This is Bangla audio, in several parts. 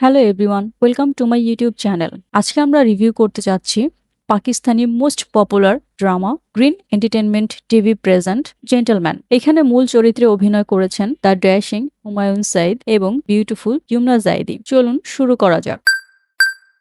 Hello everyone, welcome to my YouTube channel. আজকে আমরা রিভিউ করতে যাচ্ছি Pakistani most popular drama green entertainment TV present gentleman. এখানে মূল চরিত্রে অভিনয় করেছেন দ্য ড্যাশিং হুমায়ুন সাইদ এবং বিউটিফুল ইয়ুমনা জাইদি। চলুন শুরু করা যাক।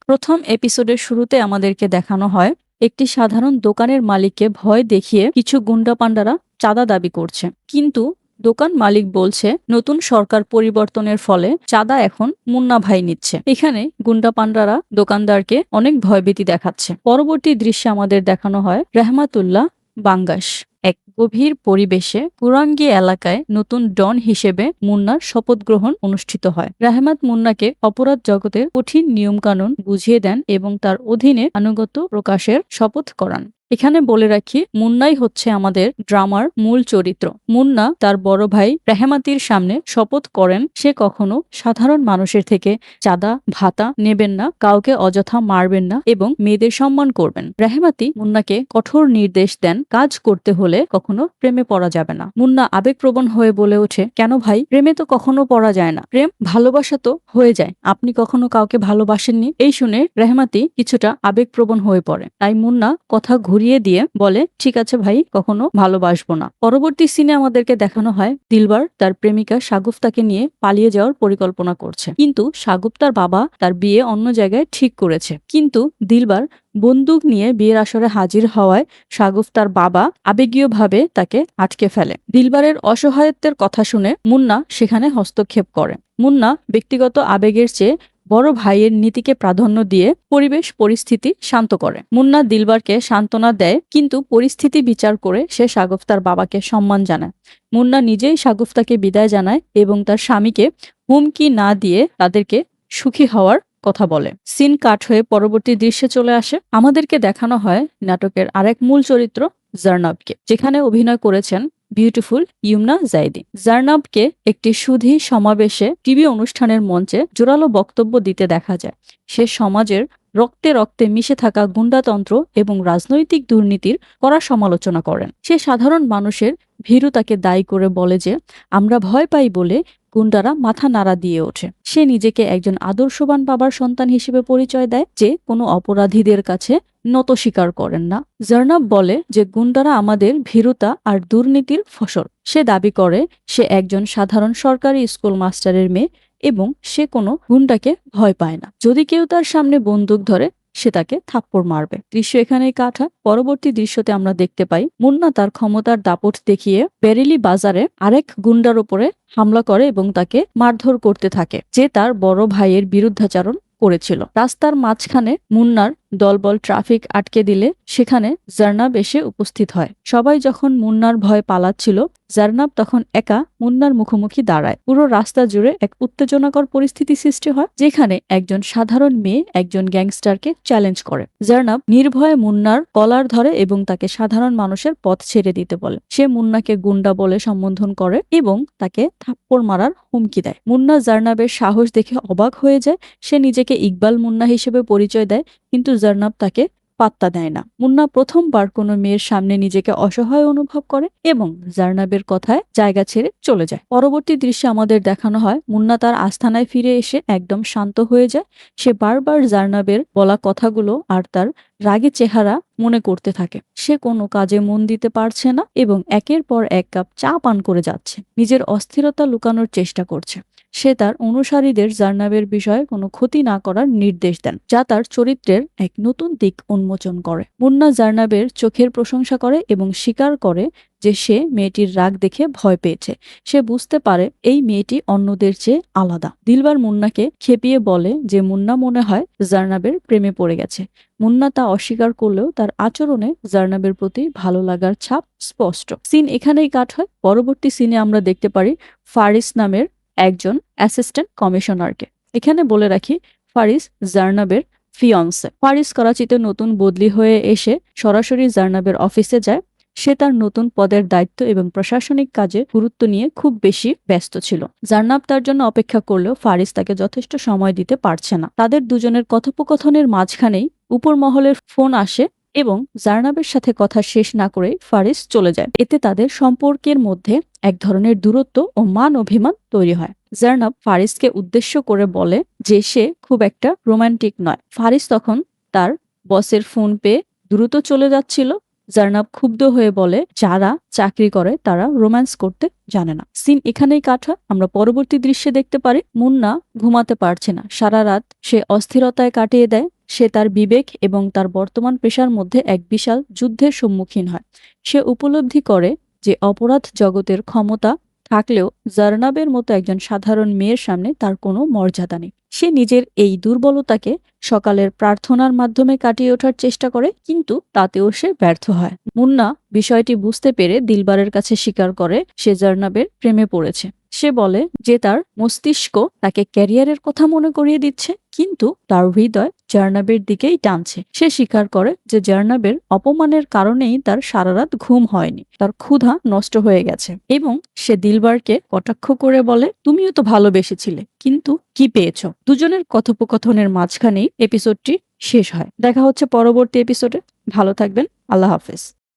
প্রথম এপিসোডের শুরুতে আমাদেরকে দেখানো হয় একটি সাধারণ দোকানের মালিককে ভয় দেখিয়ে কিছু গুন্ডা পান্ডারা চাঁদা দাবি করছে, কিন্তু দোকান মালিক বলছে নতুন সরকার পরিবর্তনের ফলে চাঁদা এখন মুন্না ভাই নিচ্ছে। এখানে গুন্ডা পান্ডারা দোকানদারকে অনেক ভয়ভীতি দেখাচ্ছে। পরবর্তী দৃশ্যে আমাদের দেখানো হয় রেহমাতুল্লাহ বাঙ্গাস এক গভীর পরিবেশে কুরাঙ্গি এলাকায় নতুন ডন হিসেবে মুন্নার শপথ গ্রহণ অনুষ্ঠিত হয়। রাহমাত মুন্নাকে অপরাধ জগতের কঠিন নিয়মকানুন বুঝিয়ে দেন এবং তার অধীনে আনুগত্য প্রকাশের শপথ করান। এখানে বলে রাখি, মুন্নাই হচ্ছে আমাদের ড্রামার মূল চরিত্র। মুন্না তার বড় ভাই রেহমাতির সামনে শপথ করেন সে কখনো সাধারণ মানুষের থেকে চাঁদা ভাতা নেবেন না, কাউকে অযথা মারবেন না এবং মেয়েদের সম্মান করবেন। রেহমাতি মুন্নাকে কঠোর নির্দেশ দেন কাজ করতে হলে কখনো প্রেমে পড়া যাবে না। মুন্না আবেগপ্রবণ হয়ে বলে ওঠে, কেন ভাই, প্রেমে তো কখনো পড়া যায় না, প্রেম ভালোবাসা তো হয়ে যায়, আপনি কখনো কাউকে ভালোবাসেননি। এই শুনে রেহমাতি কিছুটা আবেগপ্রবণ হয়ে পড়ে। তাই মুন্না কথা ঘুরিয়ে দিয়ে বলে, ঠিক আছে ভাই, কখনো ভালোবাসবো না। পরবর্তী সিনে আমাদেরকে দেখানো হয় দিলবার তার প্রেমিকা শাগুফতাকে নিয়ে পালিয়ে যাওয়ার পরিকল্পনা করছে, কিন্তু শাগুফতার বাবা তার বিয়ে অন্য জায়গায় ঠিক করেছে। কিন্তু দিলবার বন্দুক নিয়ে বিয়ের আসরে হাজির হওয়ায় শাগুফতার বাবা আবেগীয়ভাবে তাকে আটকে ফেলে। দিলবারের অসহায়ত্বের কথা শুনে মুন্না সেখানে হস্তক্ষেপ করে। মুন্না ব্যক্তিগত আবেগের চেয়ে বড় ভাইয়ের নীতিকে প্রাধান্য দিয়ে পরিবেশ পরিস্থিতি শান্ত করে। মুন্না দিলবারকে সান্ত্বনা দেয়, কিন্তু পরিস্থিতি বিচার করে সে শাগুফতার বাবাকে সম্মান জানায়। মুন্না নিজেই শাগুফতাকে বিদায় জানায় এবং তার স্বামীকে হুমকি না দিয়ে তাদেরকে সুখী হওয়ার কথা বলে। সিন কাট হয়ে পরবর্তী দৃশ্যে চলে আসে। আমাদেরকে দেখানো হয় নাটকের আরেক মূল চরিত্র জার্নাবকে, যেখানে অভিনয় করেছেন বিউটিফুল ইয়ুমনা জাইদি। জার্নাবকে একটি সুধী সমাবেশে টিভি অনুষ্ঠানের মঞ্চে জোরালো বক্তব্য দিতে দেখা যায়। সে সমাজের রক্তে রক্তে মিশে থাকা গুন্ডাতন্ত্র এবং রাজনৈতিক দুর্নীতির কড়া সমালোচনা করেন। সে সাধারণ মানুষের ভীরুতাকে দায়ী করে বলে যে আমরা ভয় পাই বলে গুন্ডারা মাথা নাড়া দিয়ে ওঠে। সে নিজেকে একজন আদর্শবান বাবার সন্তান হিসেবে পরিচয় দেয় যে কোনো অপরাধীদের কাছে নত স্বীকার করেন না। জার্নাব বলে যে গুন্ডারা আমাদের ভীরুতা আর দুর্নীতির ফসল। সে দাবি করে সে একজন সাধারণ সরকারি স্কুল মাস্টারের মেয়ে এবং সে কোনো গুন্ডাকে ভয় পায় না। যদি কেউ তার সামনে বন্দুক ধরে সে তাকে থাপ্পড় মারবে। দৃশ্য এখানেই কাট হয়। পরবর্তী দৃশ্যতে আমরা দেখতে পাই মুন্না তার ক্ষমতার দাপট দেখিয়ে বেরেলি বাজারে আরেক গুন্ডার উপরে হামলা করে এবং তাকে মারধর করতে থাকে, যে তার বড় ভাইয়ের বিরুদ্ধাচারণ করেছিল। রাস্তার মাঝখানে মুন্নার দলবল ট্রাফিক আটকে দিলে সেখানে জার্নাব এসে উপস্থিত হয়। সবাই যখন মুন্নার ভয় পালাচ্ছিল, জার্নাব তখন একা মুন্নার মুখোমুখি দাঁড়ায়। পুরো রাস্তা জুড়ে এক উত্তেজনাকর পরিস্থিতি সৃষ্টি হয়, যেখানে একজন সাধারণ মেয়ে একজন গ্যাংস্টারকে চ্যালেঞ্জ করে। জার্নাব নির্ভয়ে মুন্নার কলার ধরে এবং তাকে সাধারণ মানুষের পথ ছেড়ে দিতে বলে। সে মুন্নাকে গুন্ডা বলে সম্বোধন করে এবং তাকে থাপ্পড় মারার হুমকি দেয়। মুন্না জার্নাবের সাহস দেখে অবাক হয়ে যায়। সে নিজেকে ইকবাল মুন্না হিসেবে পরিচয় দেয়, কিন্তু জার্নাব তাকে পাত্তা দেয় না। মুন্না প্রথমবার কোনো মেয়ের সামনে নিজেকে অসহায় অনুভব করে এবং জার্নাবের কথায় জায়গা ছেড়ে চলে যায়। পরবর্তী দৃশ্যে আমাদের দেখানো হয় মুন্না তার আস্তানায় ফিরে এসে একদম শান্ত হয়ে যায়। সে বারবার জার্নাবের বলা কথাগুলো আর তার রাগী চেহারা মনে করতে থাকে। সে কোনো কাজে মন দিতে পারছে না এবং একের পর এক কাপ চা পান করে যাচ্ছে, নিজের অস্থিরতা লুকানোর চেষ্টা করছে। সে তার অনুসারীদের জার্নাবের বিষয়ে কোনো ক্ষতি না করার নির্দেশ দেন, যা তার চরিত্রের এক নতুন দিক উন্মোচন করে। মুন্না জার্নাবের চোখের প্রশংসা করে এবং স্বীকার করে যে সে মেয়েটির রাগ দেখে ভয় পেয়েছে। সে বুঝতে পারে এই মেয়েটি অন্যদের চেয়ে আলাদা। দিলবার মুন্নাকে খেপিয়ে বলে যে মুন্না মনে হয় জার্নাবের প্রেমে পড়ে গেছে। মুন্না তা অস্বীকার করলেও তার আচরণে জার্নাবের প্রতি ভালো লাগার ছাপ স্পষ্ট। সিন এখানেই কাট হয়। পরবর্তী সিনে আমরা দেখতে পারি ফারিস নামের একজন অ্যাসিস্ট্যান্ট কমিশনারকে। এখানে বলে রাখি, ফারিস জার্নাবের ফিয়ন্সে। ফারিস করাচিতে নতুন বদলি হয়ে এসে সরাসরি জার্নাবের অফিসে যায়। সে তার নতুন পদের দায়িত্ব এবং প্রশাসনিক কাজে গুরুত্ব নিয়ে খুব বেশি ব্যস্ত ছিল। জার্নাব তার জন্য অপেক্ষা করলেও ফারিস তাকে যথেষ্ট সময় দিতে পারছে না। তাদের দুজনের কথোপকথনের মাঝখানেই উপর মহলের ফোন আসে এবং জার্নাবের সাথে কথা শেষ না করে ফারিস চলে যায়। এতে তাদের সম্পর্কের মধ্যে এক ধরনের দূরত্ব ও মান অভিমান তৈরি হয়। জার্নাব ফারিসকে উদ্দেশ্য করে বলে যে সে খুব একটা রোমান্টিক নয়। ফারিস তখন তার বসের ফোন পেয়ে দ্রুত চলে যাচ্ছিল। জার্নাব ক্ষুব্ধ হয়ে বলে যারা চাকরি করে তারা রোম্যান্স করতে জানে না। সিন এখানেই কাটা। আমরা পরবর্তী দৃশ্যে দেখতে পারি মুন্না ঘুমাতে পারছে না। সারা রাত সে অস্থিরতায় কাটিয়ে দেয়। সে তার বিবেক এবং তার বর্তমান পেশার মধ্যে এক বিশাল যুদ্ধের সম্মুখীন হয়। সে উপলব্ধি করে যে অপরাধ জগতের ক্ষমতা থাকলেও জার্নাবের মতো একজন সাধারণ মেয়ের সামনে তার কোনো মর্যাদা নেই। সে নিজের এই দুর্বলতাকে সকালের প্রার্থনার মাধ্যমে কাটিয়ে ওঠার চেষ্টা করে, কিন্তু তাতেও সে ব্যর্থ হয়। মুন্না বিষয়টি বুঝতে পেরে দিলবারের কাছে স্বীকার করে সে জার্নাবের প্রেমে পড়েছে। সে বলে যে তার মস্তিষ্ক তাকে ক্যারিয়ারের কথা মনে করিয়ে দিচ্ছে, কিন্তু তার হৃদয় জার্নাবের দিকেই টানছে। সে স্বীকার করে যে জার্নাবের অপমানের কারণেই তার সারা রাত ঘুম হয়নি, তার ক্ষুধা নষ্ট হয়ে গেছে। এবং সে দিলবারকে কটাক্ষ করে বলে তুমিও তো ভালোবেসেছিলে, কিন্তু কি পেয়েছো? দুজনের কথোপকথনের মাঝখানেই এপিসোডটি শেষ হয়। দেখা হচ্ছে পরবর্তী এপিসোডে। ভালো থাকবেন। আল্লাহ হাফেজ।